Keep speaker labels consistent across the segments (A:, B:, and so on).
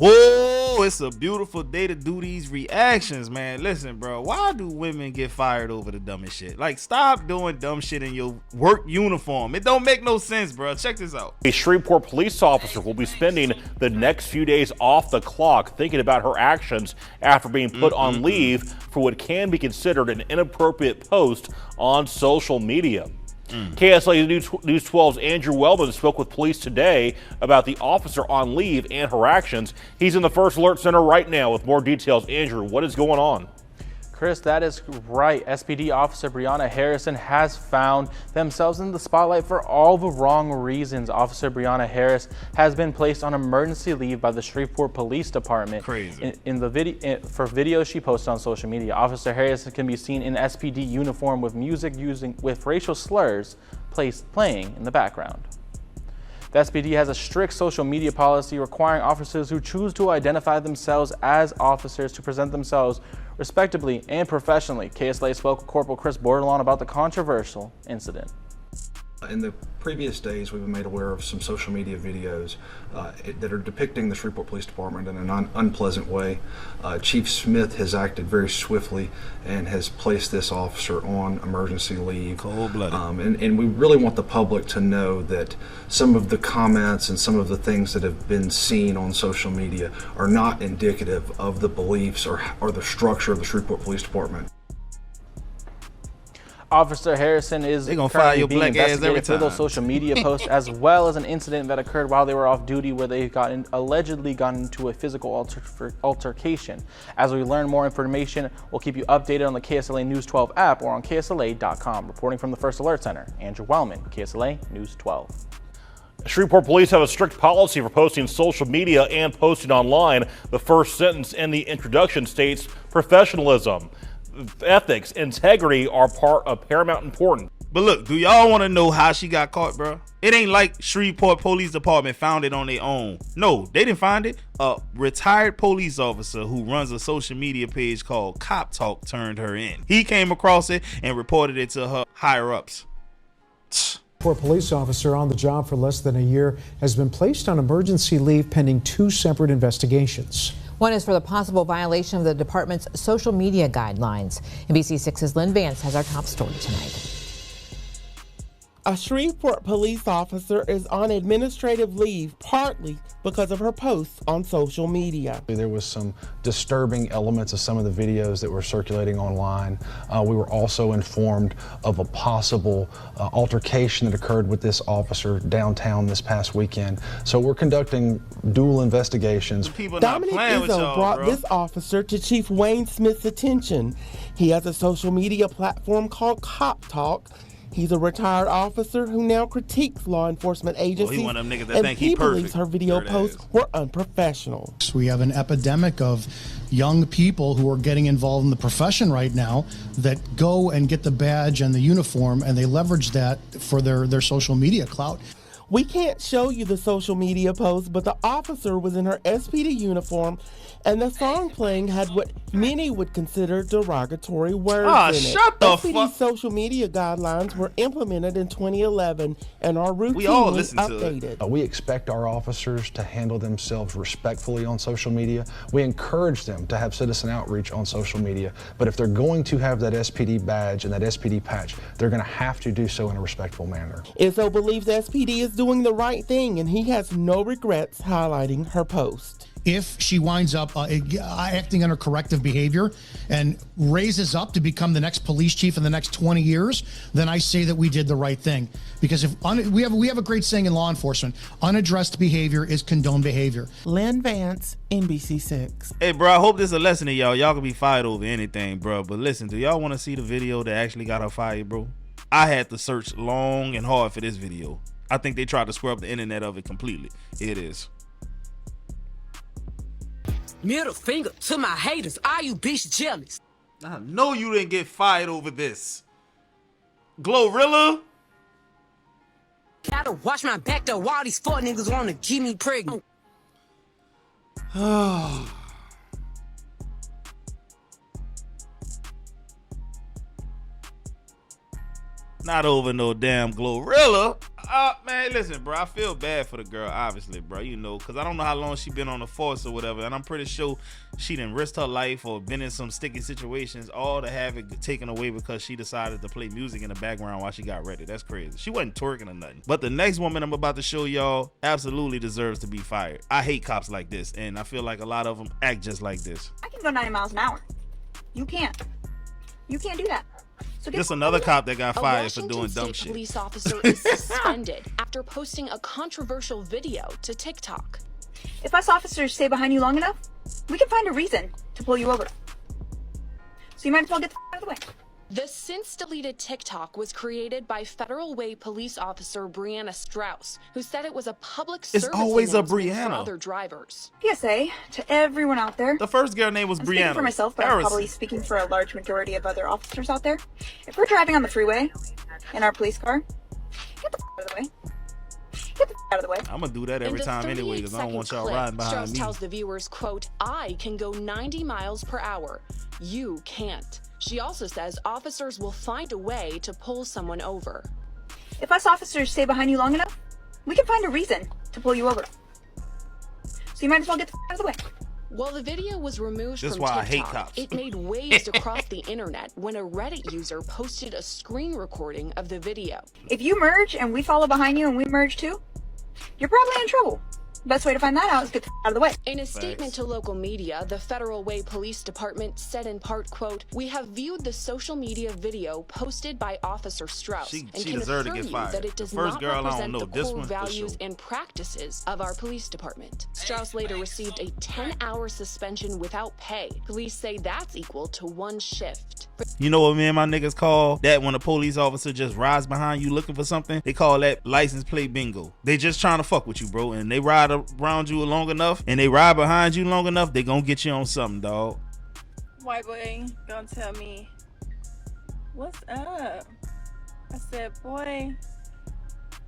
A: Whoa, it's a beautiful day to do these reactions, man. Listen, bro, why do women get fired over the dumbest shit? Like, stop doing dumb shit in your work uniform. It don't make no sense, bro. Check this out.
B: A Shreveport police officer will be spending the next few days off the clock thinking about her actions after being put on leave for what can be considered an inappropriate post on social media. KSLA News 12's Andrew Wellman spoke with police today about the officer on leave and her actions. He's in the First Alert Center right now with more details. Andrew, what is going on?
C: Chris, that is right. SPD Officer Brianna Harrison has found themselves in the spotlight for all the wrong reasons. Officer Brianna Harris has been placed on emergency leave by the Shreveport Police Department.
A: Crazy.
C: In the video, for videos she posted on social media, Officer Harrison can be seen in SPD uniform with music with racial slurs playing in the background. The SPD has a strict social media policy requiring officers who choose to identify themselves as officers to present themselves respectably and professionally. KSLA spoke with Corporal Chris Bordelon about the controversial incident.
D: In the previous days, we've been made aware of some social media videos that are depicting the Shreveport Police Department in an unpleasant way. Chief Smith has acted very swiftly and has placed this officer on emergency leave.
A: Cold-blooded.
D: And we really want the public to know that some of the comments and some of the things that have been seen on social media are not indicative of the beliefs or the structure of the Shreveport Police Department.
C: Officer Harrison is currently being investigated for those social media posts, as well as an incident that occurred while they were off duty where they allegedly got into a physical altercation. As we learn more information, we'll keep you updated on the KSLA News 12 app or on KSLA.com. Reporting from the First Alert Center, Andrew Wellman, KSLA News 12.
B: Shreveport police have a strict policy for posting social media and posting online. The first sentence in the introduction states professionalism, ethics, integrity are part of paramount importance.
A: But look, do y'all want to know how she got caught, bro? It ain't like Shreveport Police Department found it on their own. No, they didn't find it. A retired police officer who runs a social media page called Cop Talk turned her in. He came across it and reported it to her higher ups.
E: A police officer on the job for less than a year has been placed on emergency leave pending two separate investigations.
F: One is for the possible violation of the department's social media guidelines. NBC6's Lynn Vance has our top story tonight.
G: A Shreveport police officer is on administrative leave partly because of her posts on social media.
H: There was some disturbing elements of some of the videos that were circulating online. We were also informed of a possible altercation that occurred with this officer downtown this past weekend. So we're conducting dual investigations.
G: Dominic Izzo brought this officer to Chief Wayne Smith's attention. He has a social media platform called Cop Talk. He's a retired officer who now critiques law enforcement agencies, and he believes her video posts were unprofessional.
I: We have an epidemic of young people who are getting involved in the profession right now that go and get the badge and the uniform, and they leverage that for their social media clout.
G: We can't show you the social media post, but the officer was in her SPD uniform, and the song playing had what many would consider derogatory words in it.
A: Shut the
G: SPD's social media guidelines were implemented in 2011 and are routinely updated.
H: We expect our officers to handle themselves respectfully on social media. We encourage them to have citizen outreach on social media, but if they're going to have that SPD badge and that SPD patch, they're going to have to do so in a respectful manner.
G: Izzo believes SPD is doing the right thing, and he has no regrets highlighting her post.
I: If she winds up acting under corrective behavior and raises up to become the next police chief in the next 20 years, then I say that we did the right thing. Because if we have a great saying in law enforcement: unaddressed behavior is condoned behavior.
G: Lynn Vance, NBC6.
A: Hey, bro, I hope this is a lesson to y'all. Y'all can be fired over anything, bro. But listen, do y'all want to see the video that actually got her fired, bro? I had to search long and hard for this video. I think they tried to scrub the internet of it completely. Here it is.
J: Middle finger to my haters. Are you bitch jealous?
A: I know you didn't get fired over this. Glorilla?
J: Gotta watch my back though. All these fuck niggas wanna get me pregnant.
A: Not over no damn Glorilla. Man, listen, bro. I feel bad for the girl, obviously, bro. You know, because I don't know how long she been on the force or whatever, and I'm pretty sure she didn't risk her life or been in some sticky situations, all to have it taken away because she decided to play music in the background while she got ready. That's crazy. She wasn't twerking or nothing. But the next woman I'm about to show y'all absolutely deserves to be fired. I hate cops like this, and I feel like a lot of them act just like this.
K: I can go 90 miles an hour. You can't. You can't do that. So
A: just another cop that got fired for doing dumb
L: shit.
A: shit.
L: A police officer is suspended after posting a controversial video to TikTok.
K: If us officers stay behind you long enough, we can find a reason to pull you over. So you might as well get the out of the way.
L: The since-deleted TikTok was created by Federal Way police officer Brianna Strauss, who said it was a public service
A: always a
L: announcement
A: Brianna.
L: for other drivers.
K: PSA to everyone out there.
A: The first girl name was
K: I'm
A: Brianna.
K: Speaking for myself, but I'm probably speaking for a large majority of other officers out there. If we're driving on the freeway in our police car, get the out of the way. Get the out of the way.
A: I'm gonna do that every time anyway, because I don't want y'all riding behind
L: Strauss
A: me.
L: tells the viewers, quote, "I can go 90 miles per hour. You can't." She also says officers will find a way to pull someone over.
K: If us officers stay behind you long enough, we can find a reason to pull you over. So you might as well get the out of the way.
L: While the video was removed from
A: why I hate
L: TikTok,
A: cops.
L: it made waves across the internet when a Reddit user posted a screen recording of the video.
K: If you merge and we follow behind you and we merge too, you're probably in trouble. Best way to find that out is get the out of the way.
L: In a statement to local media, the Federal Way Police Department said in part, quote, "We have viewed the social media video posted by Officer Strauss and
A: she
L: can
A: deserved to
L: assure
A: get
L: you
A: fired.
L: that it
A: The
L: does
A: first
L: not
A: girl, I don't
L: represent
A: know.
L: the
A: This
L: core
A: one for
L: values
A: sure.
L: and practices of our police department." Strauss later received a 10-hour suspension without pay. Police say that's equal to one shift.
A: You know what me and my niggas call that when a police officer just rides behind you looking for something? They call that license plate bingo. They just trying to fuck with you, bro, and they ride around you long enough and they ride behind you long enough, they gonna get you on something, dog.
M: White boy gonna tell me, "What's up?" I said, "Boy,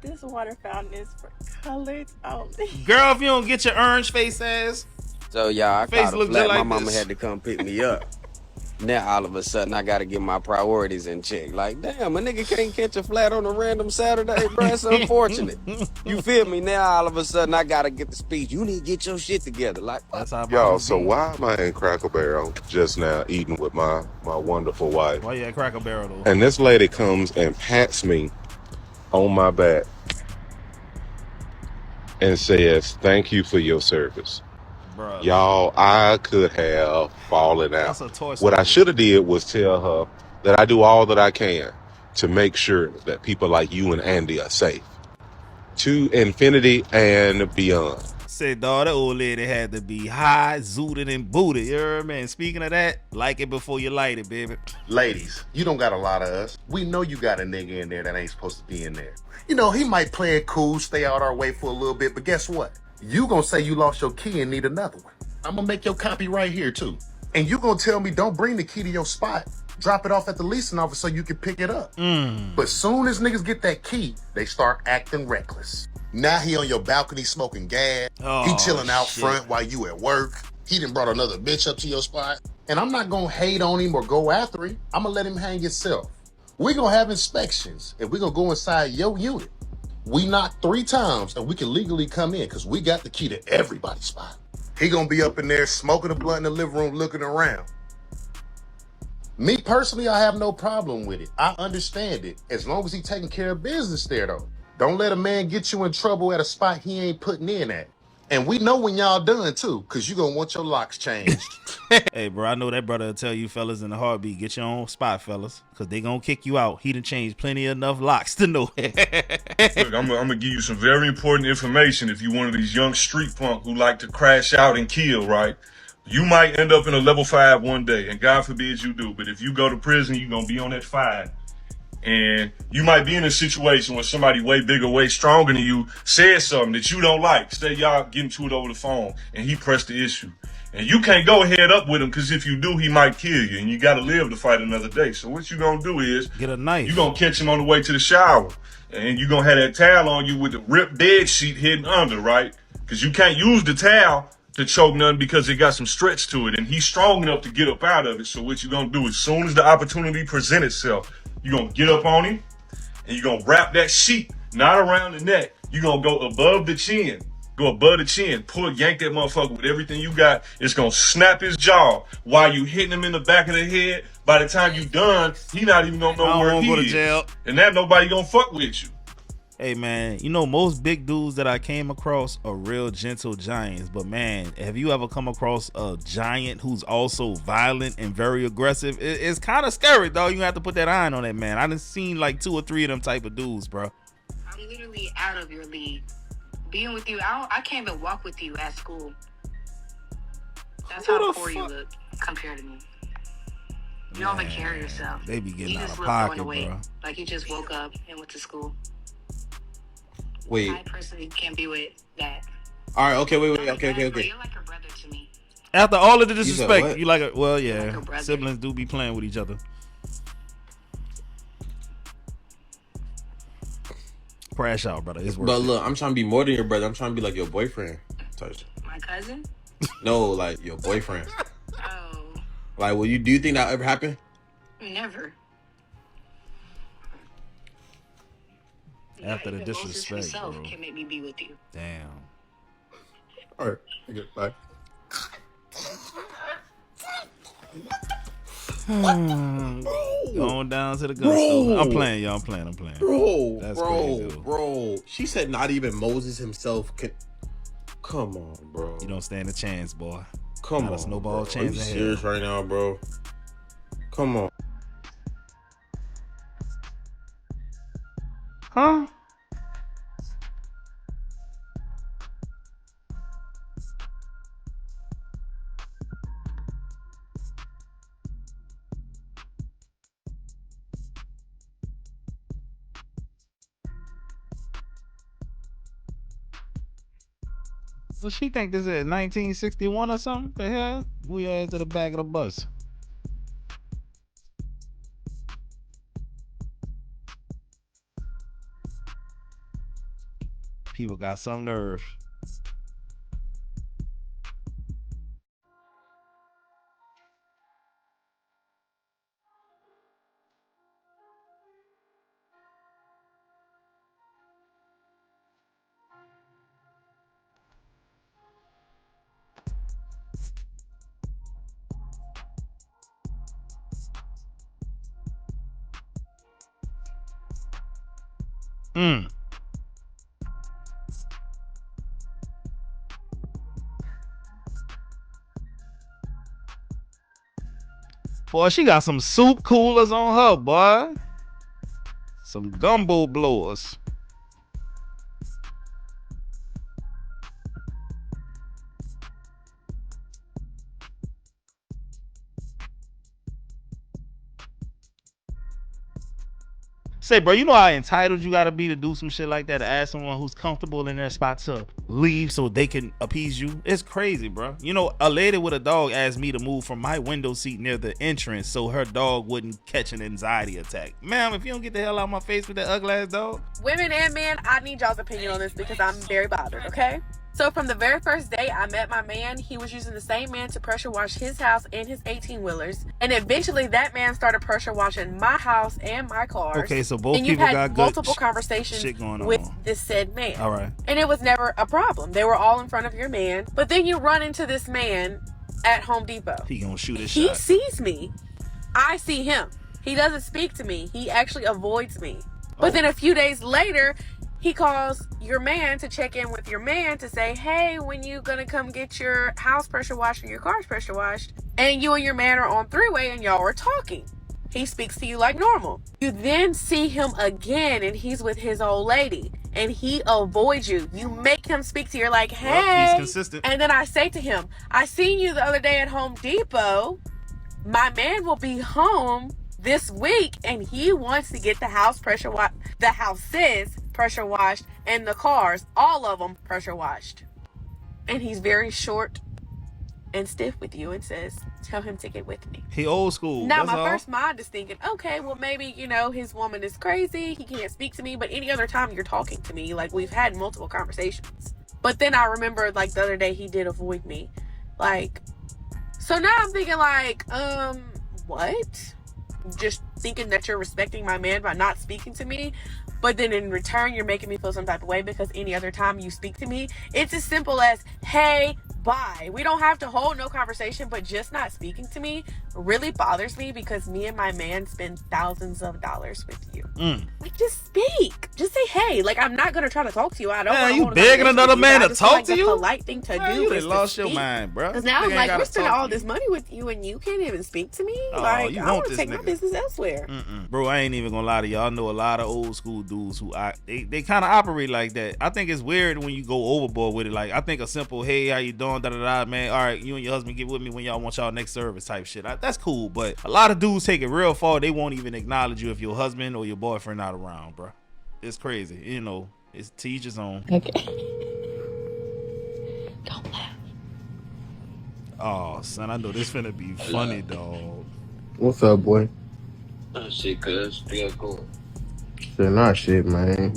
M: this water fountain is for colored only."
A: Girl, if you don't get your orange face ass.
N: So yeah, I
A: Face
N: caught a
A: look
N: flat.
A: just like
N: My mama
A: this.
N: had to come pick me up. Now all of a sudden I gotta get my priorities in check. Like, damn, a nigga can't catch a flat on a random Saturday, bro. It's unfortunate. You feel me? Now all of a sudden I gotta get the speech. You need to get your shit together. Like,
A: that's how.
O: Yo, so why am I in Cracker Barrel just now eating with my wonderful wife?
A: Why you at Cracker Barrel though?
O: And this lady comes and pats me on my back and says, "Thank you for your service."
A: Bruh.
O: Y'all, I could have fallen out.
A: That's a Toy
O: What I
A: Story.
O: should have did was tell her that I do all that I can to make sure that people like you and Andy are safe. To infinity and beyond.
A: Said, dog, that old lady had to be high, zooted, and booted. You heard me? And speaking of that, like it before you light it, baby.
P: Ladies, you don't got a lot of us. We know you got a nigga in there that ain't supposed to be in there. You know, he might play it cool, stay out our way for a little bit, but guess what? You gonna say you lost your key and need another one. I'm gonna make your copy right here too. And you gonna tell me don't bring the key to your spot. Drop it off at the leasing office so you can pick it up. But soon as niggas get that key, they start acting reckless. Now he on your balcony smoking gas. He chilling out front while you at work. He done brought another bitch up to your spot. And I'm not gonna hate on him or go after him. I'm gonna let him hang himself. We gonna have inspections and we gonna go inside your unit. We knock 3 times and we can legally come in because we got the key to everybody's spot. He gonna be up in there smoking a blunt in the living room looking around. Me personally, I have no problem with it. I understand it as long as he taking care of business there though. Don't let a man get you in trouble at a spot he ain't putting in at. And we know when y'all done too, because you gonna want your locks changed.
A: Hey, bro, I know that brother will tell you fellas in a heartbeat, get your own spot, fellas, because they gonna kick you out. He done changed plenty enough locks to know.
Q: Look, I'm gonna give you some very important information if you one of these young street punk who like to crash out and kill, right? You might end up in a level 5 one day, and God forbid you do, but if you go to prison, you're gonna be on that 5. And you might be in a situation where somebody way bigger, way stronger than you said something that you don't like. Say y'all getting to it over the phone and he pressed the issue. And you can't go head up with him because if you do, he might kill you and you got to live to fight another day. So what you going to do is
A: get a knife.
Q: You're going to catch him on the way to the shower and you're going to have that towel on you with the ripped bed sheet hidden under, right? Because you can't use the towel to choke none because it got some stretch to it and he's strong enough to get up out of it. So what you're going to do as soon as the opportunity presents itself, you're going to get up on him and you're going to wrap that sheet not around the neck. You're gonna go above the chin. Go above the chin, yank that motherfucker with everything you got. It's gonna snap his jaw while you hitting him in the back of the head. By the time you done, he not even gonna know where he is. Jail. And that nobody gonna fuck with you.
A: Hey man, you know most big dudes that I came across are real gentle giants, but man, have you ever come across a giant who's also violent and very aggressive? It's kind of scary, dog. You have to put that iron on that man. I done seen like 2 or 3 of them type of dudes, bro.
R: I'm literally out of your league. Being with you, I can't even walk with you at school. That's how poor you look compared to me. You don't even carry yourself.
A: They be getting
R: you
A: out
R: just
A: of
R: look
A: pocket,
R: going away,
A: bro.
R: like you just woke up and went to school.
S: Wait.
R: I personally can't be with that.
S: All right. Okay. Wait. Okay.
R: You're like a brother to me.
A: After all of the disrespect,
S: what?
A: you like a well, yeah.
R: Like a brother.
A: Siblings do be playing with each other. Crash out, brother. It's worth
S: But
A: it.
S: look, I'm trying to be more than your brother. I'm trying to be like your boyfriend.
R: My cousin?
S: No, like your boyfriend.
R: Oh.
S: Like, do you think that ever happen?
R: Never.
A: After the disrespect, bro.
R: Can make me be with you.
A: Damn.
S: All right. Okay, bye.
A: Going down to the gun store. I'm playing, y'all. I'm playing. That's crazy,
S: bro. She said not even Moses himself can. Come on, bro.
A: You don't stand a chance, boy.
S: Come
A: Not
S: on,
A: a snowball
S: bro.
A: chance.
S: Are you serious right now, bro? Come on.
A: Huh? So she think this is 1961 or something? The hell? We ass to the back of the bus. People got some nerve. Boy, she got some soup coolers on her, boy. Some gumbo blowers. Say, bro, you know how entitled you gotta be to do some shit like that, to ask someone who's comfortable in their spot to leave so they can appease you? It's crazy, bro. You know, a lady with a dog asked me to move from my window seat near the entrance so her dog wouldn't catch an anxiety attack. Ma'am, if you don't get the hell out of my face with that ugly ass dog.
T: Women and men, I need y'all's opinion on this because I'm very bothered, okay? So from the very first day I met my man, he was using the same man to pressure wash his house and his 18-wheelers. And eventually that man started pressure washing my house and my cars.
A: Okay, so both
T: and
A: people
T: you've
A: got
T: had
A: good
T: multiple conversations
A: shit going
T: with
A: on.
T: this said man.
A: All right.
T: And it was never a problem. They were all in front of your man. But then you run into this man at Home Depot.
A: He gonna shoot his
T: He
A: shot.
T: sees me. I see him. He doesn't speak to me. He actually avoids me. But then a few days later, he calls your man to check in with your man to say, hey, when you gonna come get your house pressure washed or your car's pressure washed? And you and your man are on three-way and y'all are talking. He speaks to you like normal. You then see him again and he's with his old lady and he avoids you. You make him speak to you. You're like, hey.
A: Well, he's consistent.
T: And then I say to him, I seen you the other day at Home Depot. My man will be home this week and he wants to get the house pressure washed. The houses pressure washed and the cars, all of them pressure washed. And he's very short and stiff with you and says, tell him to get with me.
A: He old school.
T: Now,
A: That's
T: my
A: all.
T: first mind is thinking, okay, well, maybe, you know, his woman is crazy. He can't speak to me. But any other time you're talking to me, like, we've had multiple conversations. But then I remember, like, the other day he did avoid me. Like, so now I'm thinking, like, what? Just thinking that you're respecting my man by not speaking to me. but then in return you're making me feel some type of way because any other time you speak to me, it's as simple as, hey, bye. We don't have to hold no conversation, but just not speaking to me really bothers me because me and my man spend thousands of dollars with you. Like, just speak. Just say, hey. Like, I'm not gonna try to talk to you. I don't want to
A: you
T: hold a
A: begging
T: conversation
A: another
T: with
A: man
T: you.
A: to talk to
T: the
A: you?
T: polite thing to do
A: You
T: is
A: done
T: to
A: lost your
T: speak.
A: mind, bro.
T: Because now I'm
A: Nigga
T: like,
A: ain't
T: we're
A: gotta
T: spending
A: talk
T: all
A: to
T: this money with you and you can't even speak to me.
A: Oh,
T: like,
A: you
T: I
A: want
T: want to
A: this
T: take my
A: nigga.
T: business elsewhere.
A: Bro, I ain't even gonna lie to y'all. I know a lot of old school dudes who they kind of operate like that. I think it's weird when you go overboard with it. Like, I think a simple, hey, how you doing, da-da-da, man, all right, you and your husband get with me when y'all want y'all next service type shit. That's cool, but a lot of dudes take it real far. They won't even acknowledge you if your husband or your boyfriend not around, bro. It's crazy. You know, it's to each his own.
F: Okay.
A: Don't laugh. Oh, son, I know this finna be funny, dog.
U: What's up, boy?
V: Oh, shit, cuz. Yeah, cool.
U: Shit, not shit, man.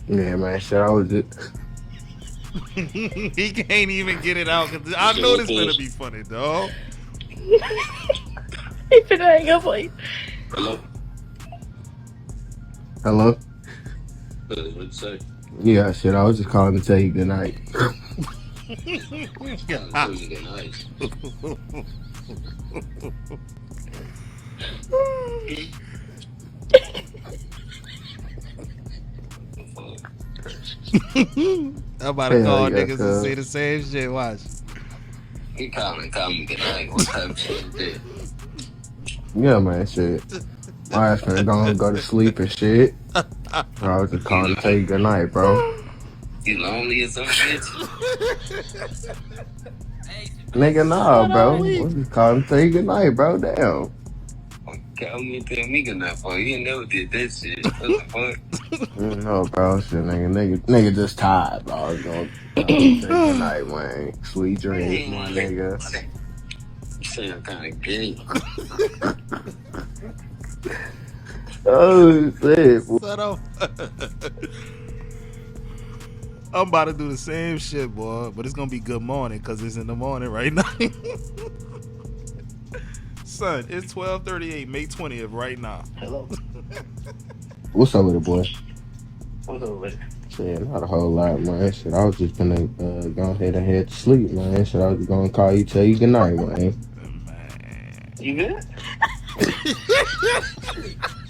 U: Yeah, man, shit, I was just...
A: He can't even get it out because I know this finna be funny, dog.
V: He finna hang up on you. Hello?
U: Hello?
V: What'd you say?
U: Yeah, shit, I was just calling to tell you good night.
V: Tell you good night.
A: I'm about to call niggas and say the same shit. Watch.
V: He call me good night. What type of shit is that?
U: Yeah, man, shit. My ass finna go to sleep and shit. I was just calling to tell you good night, bro.
V: You lonely or some shit?
U: Nigga, nah, bro. I was just calling to tell you good night, bro. Damn.
V: Call me and tell me good night, boy. You ain't never did that shit. What the fuck?
U: No, bro, shit, nigga just tired, bro. I was gonna say good night, man. Sweet dreams, my nigga.
V: You sound kind of gay.
U: Oh, shit.
A: Shut up. I'm about to do the same shit, boy, but it's gonna be good morning because it's in the morning right now. Son, it's 12:38, May 20th right now.
V: Hello.
U: What's up with it, boy?
V: What's up with it?
U: Shit, not a whole lot, man. Shit, I was just gonna go ahead and head to sleep, man. Shit, I was gonna call you, tell you good night, man.
V: You good?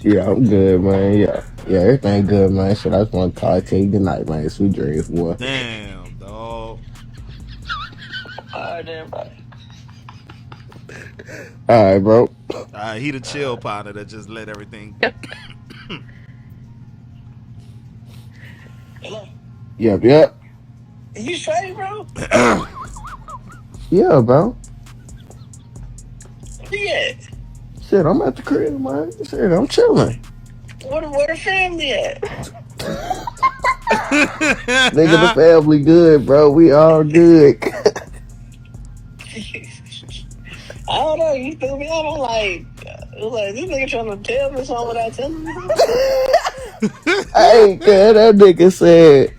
U: Yeah, I'm good, man. Yeah, everything good, man. Shit, I just want to call you, tell you good night, man. Sweet dreams, boy.
A: Damn, dog.
V: Alright, then, bye.
U: All right, bro.
A: He the chill partner that just let everything.
V: Hello.
U: Yep.
V: You straight, bro?
U: Yeah, bro.
V: Where you at?
U: Shit, I'm at the crib, man. Shit, I'm chilling.
V: Where the family at?
U: Nigga, the family good, bro. We all good.
V: I don't know. You threw me out. I'm like, this nigga trying to tell me something without telling me something.
U: Hey, cuz, that nigga said,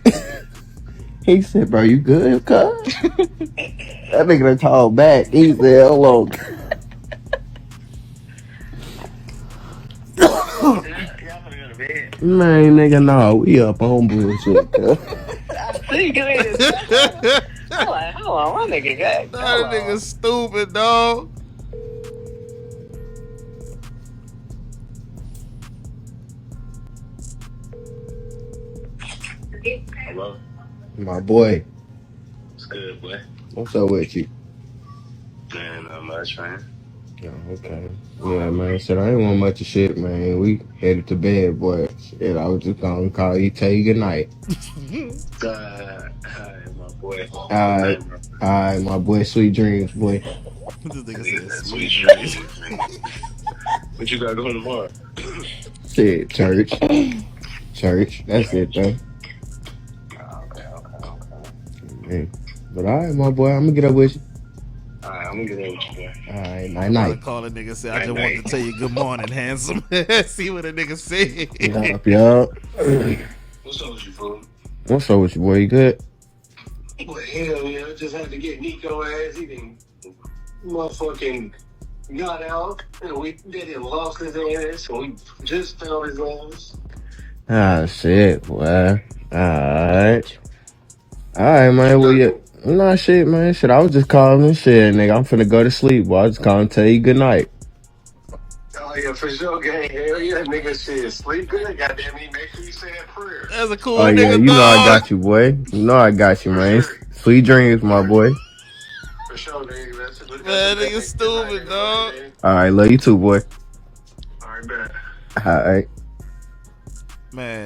U: he said, bro, you good, cuz? That nigga done called back. He said, hold on. Man, nigga, no, we up on bullshit, cuz.
V: I see you is. I'm like, hold on, my nigga got.
A: That nigga stupid, dog.
V: Hello.
U: My boy.
V: What's good, boy?
U: What's up with you?
V: Man, not much, man.
U: Yeah, okay. Yeah, man, shit, I ain't want much of shit, man. We headed to bed, boy. Shit, I was just gonna call you, tell you good night.
V: Hi, my boy.
U: Alright, my boy, sweet dreams, boy.
A: This nigga said
V: Sweet dreams, man. What you got going tomorrow?
U: Shit, church. Church, that's it, though.
V: Okay.
U: Man. But alright, my boy, I'm gonna get up with you.
V: Alright, I'm gonna get over with you, boy.
U: Alright,
A: I'm
U: night.
A: about to call a nigga say, I just wanted to tell you good morning, handsome. See what a nigga say.
U: Yup.
V: What's up with you, fool?
U: What's up with you, boy? You good?
V: Boy, hell yeah, I just had to get Nico ass. He done motherfucking got out and we did it, lost his ass. So we just found his ass.
U: Ah, shit, boy. Alright. Alright, man. Well, yeah. Nah, shit, man. Shit, I was just calling and shit, nigga. I'm finna go to sleep, boy. I was just calling to tell you good night.
V: Oh, yeah, for sure, gang. Hell yeah, nigga, shit. Sleep good. Goddamn me. Make sure you say that prayer.
A: That's a cool
U: Oh, yeah.
A: nigga,
U: You know I
A: dog.
U: got you, boy. You know I got you, man. Sweet dreams, my boy.
V: For sure, nigga.
A: Man, nigga stupid, dog.
U: Alright, love you too, boy.
V: All right, bet.
U: Alright.
A: Man.